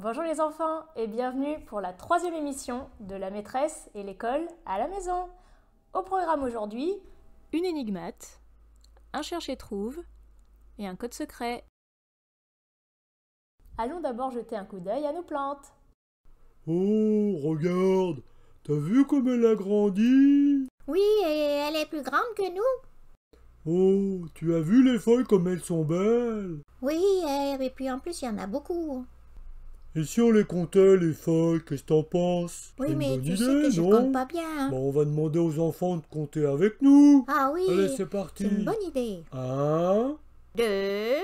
Bonjour les enfants et bienvenue pour la 3e émission de la maîtresse et l'école à la maison. Au programme aujourd'hui, une énigmate, un cherche-et-trouve et un code secret. Allons d'abord jeter un coup d'œil à nos plantes. Oh, regarde, t'as vu comme elle a grandi? Oui, et elle est plus grande que nous. Oh, tu as vu les feuilles comme elles sont belles? Oui, et puis en plus, il y en a beaucoup. Et si on les comptait, les feuilles, qu'est-ce que t'en penses? Oui, C'est une mais bonne tu sais idée, que je non? compte pas bien. Hein. Bon, on va demander aux enfants de compter avec nous. Ah oui, Allez, c'est c'est parti. une bonne idée. 1, 2,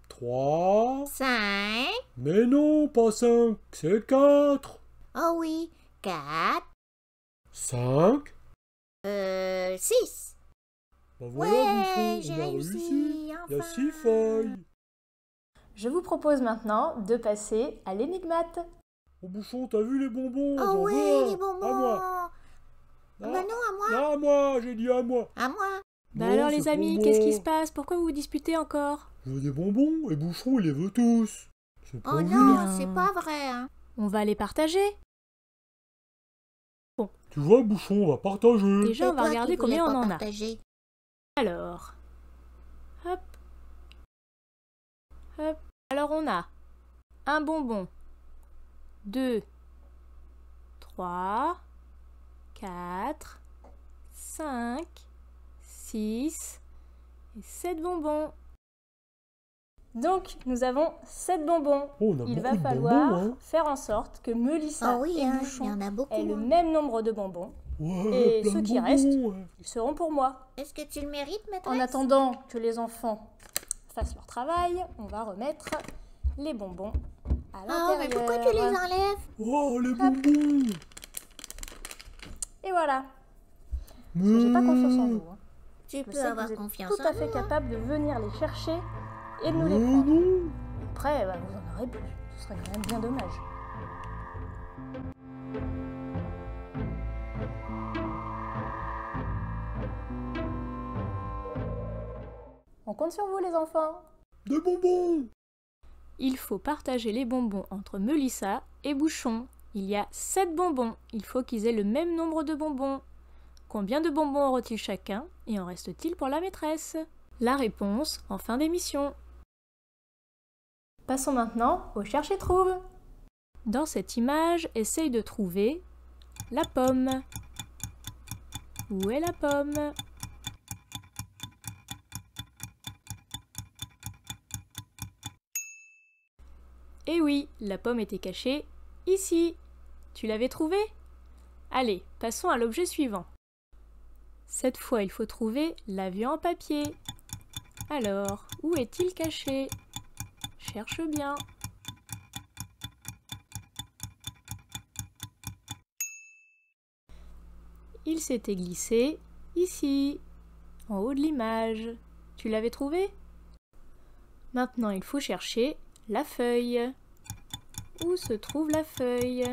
3... 5. Mais non, pas 5, c'est 4. Oh oui, 4, 5. 6. Ben voilà, Ouais, Bouchon, j'ai on a réussi, réussi. Il y a enfin. 6 feuilles. Je vous propose maintenant de passer à l'énigmate. Oh, Bouchon, t'as vu les bonbons? Oh J'en ouais, veux un. les bonbons. À moi. Bah non, à moi. Non, à moi, j'ai dit à moi. À moi. Bah Non, alors c'est les pour amis, moi. qu'est-ce qui se passe? Pourquoi vous vous disputez encore? Je veux des bonbons et Bouchon, il les veut tous. C'est pas Oh juste. non, bien. c'est pas vrai. Hein. On va les partager. Tu vois, Bouchon, on va partager. Déjà, on C'est va toi regarder qui voulais combien on pas en a. partager. Alors, hop, hop. Alors on a un bonbon, 2, 3, 4, 5, 6 et 7 bonbons. Donc, nous avons 7 bonbons. Oh, on a Il beaucoup va de falloir bonbons, hein. faire en sorte que Melissa Oh oui, et hein, il y Bouchon en a beaucoup. aient le Hein. même nombre de bonbons. Ouais, Et plein ceux de qui bonbons, restent, ouais. ils seront pour moi. Est-ce que tu le mérites, maîtresse? En attendant que les enfants fassent leur travail, on va remettre les bonbons à l'intérieur. Oh, mais pourquoi tu les enlèves? Oh, les bonbons. Et voilà. Parce que j'ai pas confiance en vous. Hein. Tu Je peux sais que avoir vous êtes confiance tout en à fait nous, hein. capable de venir les chercher et de nous les Mais prendre. non. Après, bah, vous en aurez plus. Ce serait quand même bien dommage. On compte sur vous les enfants. Des bonbons. Il faut partager les bonbons entre Melissa et Bouchon. Il y a 7 bonbons. Il faut qu'ils aient le même nombre de bonbons. Combien de bonbons auront-ils chacun et en reste-t-il pour la maîtresse? La réponse en fin d'émission. Passons maintenant au cherche-et-trouve. Dans cette image, essaye de trouver la pomme. Où est la pomme? Eh oui, la pomme était cachée ici. Tu l'avais trouvée? Allez, passons à l'objet suivant. Cette fois, il faut trouver l'avion en papier. Alors, où est-il caché? Cherche bien. Il s'était glissé ici, en haut de l'image. Tu l'avais trouvé? Maintenant, il faut chercher la feuille. Où se trouve la feuille?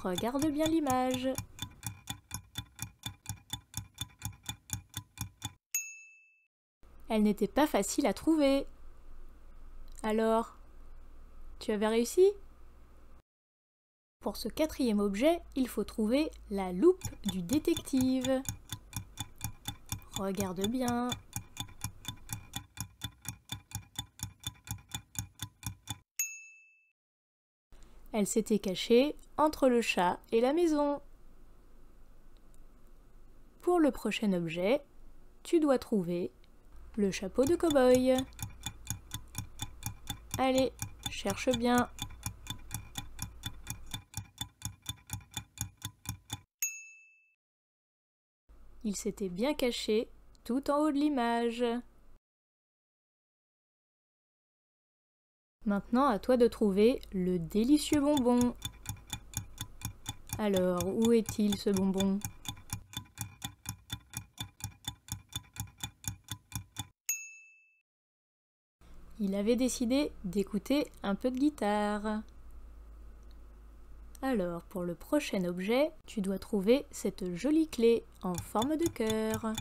Regarde bien l'image. Elle n'était pas facile à trouver. Alors, tu avais réussi? Pour ce 4e objet, il faut trouver la loupe du détective. Regarde bien. Elle s'était cachée entre le chat et la maison. Pour le prochain objet, tu dois trouver le chapeau de cow-boy. Allez, cherche bien. Il s'était bien caché tout en haut de l'image. Maintenant, à toi de trouver le délicieux bonbon. Alors, où est-il ce bonbon? Il avait décidé d'écouter un peu de guitare. Alors, pour le prochain objet, tu dois trouver cette jolie clé en forme de cœur.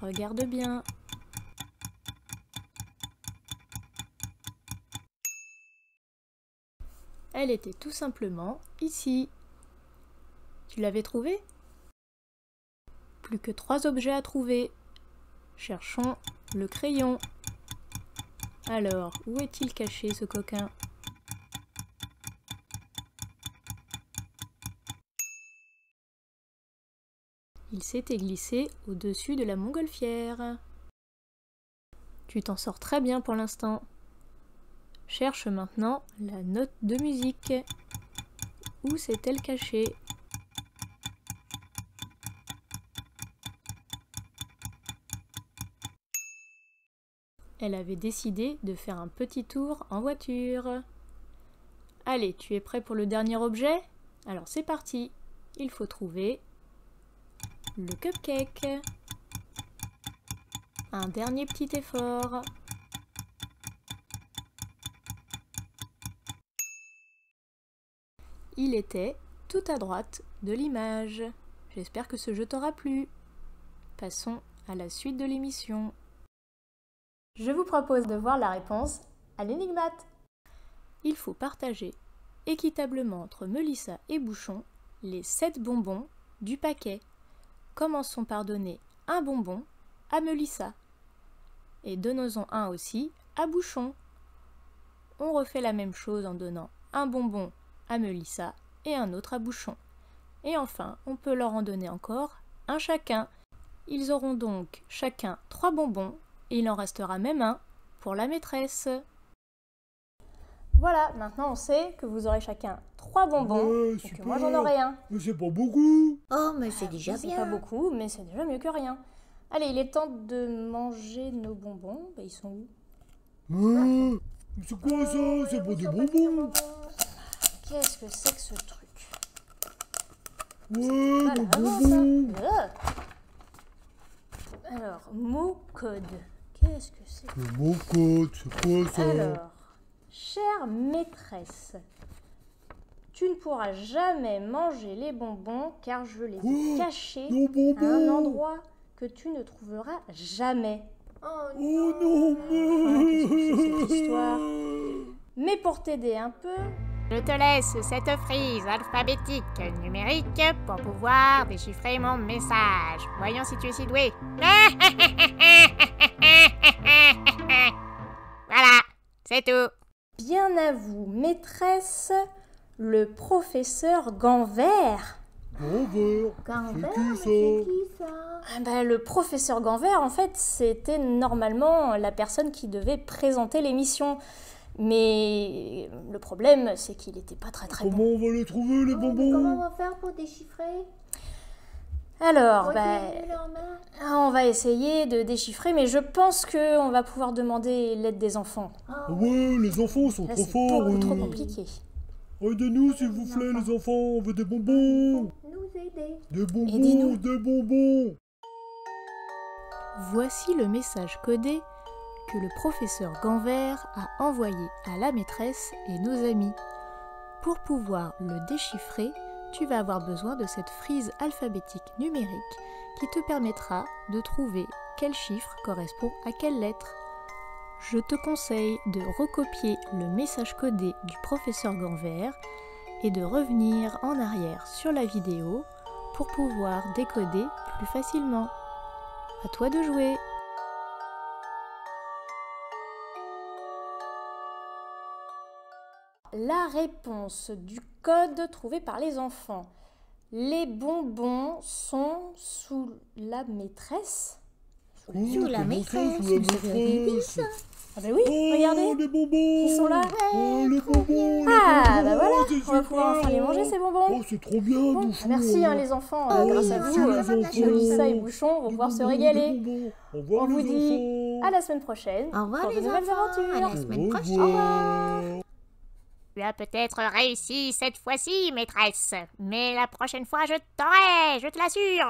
Regarde bien. Elle était tout simplement ici. Tu l'avais trouvée? Plus que 3 objets à trouver. Cherchons le crayon. Alors, où est-il caché ce coquin? Il s'était glissé au-dessus de la montgolfière. Tu t'en sors très bien pour l'instant. Cherche maintenant la note de musique. Où s'est-elle cachée? Elle avait décidé de faire un petit tour en voiture. Allez, tu es prêt pour le dernier objet? Alors c'est parti. Il faut trouver le cupcake. Un dernier petit effort. Il était tout à droite de l'image. J'espère que ce jeu t'aura plu. Passons à la suite de l'émission. Je vous propose de voir la réponse à l'énigmate. Il faut partager équitablement entre Melissa et Bouchon les 7 bonbons du paquet. Commençons par donner un bonbon à Melissa. Et donnons-en un aussi à Bouchon. On refait la même chose en donnant un bonbon à Melissa et un autre à Bouchon. Et enfin, on peut leur en donner encore un chacun. Ils auront donc chacun 3 bonbons et il en restera même un pour la maîtresse. Voilà, maintenant on sait que vous aurez chacun 3 bonbons Ouais, et que super. moi j'en aurai un. Mais c'est pas beaucoup. Oh, mais c'est déjà C'est bien. pas beaucoup, mais c'est déjà mieux que rien. Allez, il est temps de manger nos bonbons. Ils sont où? Mais c'est quoi ça? C'est pas des bonbons. Qu'est-ce que c'est que ce truc? Ouais, Voilà, des vraiment bonbons. ça. Alors, mot code. Qu'est-ce que c'est? Le mot code, c'est quoi ça? Alors, chère maîtresse, tu ne pourras jamais manger les bonbons car je les ai Quoi? cachés Nos à un bonbons. endroit que tu ne trouveras jamais. Oh non, qu'est-ce que c'est cette mais... histoire? Mais pour t'aider un peu, Je te laisse cette frise alphabétique numérique pour pouvoir déchiffrer mon message. Voyons si tu es si doué. Voilà, c'est tout. bien à vous, maîtresse, le professeur Ganvert. Envers. Gambert, C'est qui, mais ça? c'est qui ça? Ah bah, le professeur Ganvert, en fait, c'était normalement la personne qui devait présenter l'émission. Mais le problème, c'est qu'il n'était pas très bon. Comment on va les trouver, les Oh, mais comment on bonbons? va faire pour déchiffrer? Alors, bah, Retenez leurs mains. on va essayer de déchiffrer, mais je pense qu'on va pouvoir demander l'aide des enfants. Ah ouais, les enfants sont Là, trop c'est forts. beaucoup trop compliqué. Aidez-nous, s'il vous plaît, les enfants. On veut des bonbons. Nous aider. Des bonbons, Aidez-nous. des bonbons. Voici le message codé que le professeur Ganvert a envoyé à la maîtresse et nos amis. Pour pouvoir le déchiffrer, tu vas avoir besoin de cette frise alphabétique numérique qui te permettra de trouver quel chiffre correspond à quelle lettre. Je te conseille de recopier le message codé du professeur Ganvert et de revenir en arrière sur la vidéo pour pouvoir décoder plus facilement. À toi de jouer! La réponse du code trouvé par les enfants. Les bonbons sont sous la maîtresse. Sous la Comment maîtresse, ça, sous la vous avez dit maîtresse? Ah bah oui, Oh, regardez. les bonbons. Ils sont là. Oh, les bonbons. Ah les bah bonbons. voilà, C'est on va pouvoir super. enfin les manger ces bonbons. Oh, c'est trop bien, Bon, Bouchon. merci hein, les enfants, grâce à merci, vous, les enfants. Melissa et Bouchon vont Des pouvoir se bonbons, régaler. des bonbons. Au revoir, On vous les dit enfants. à la semaine prochaine Au revoir pour de les nouvelles enfants. À aventures. la semaine Au prochaine. revoir. Tu as peut-être réussi cette fois-ci, maîtresse. Mais la prochaine fois, je t'aurai, je te l'assure.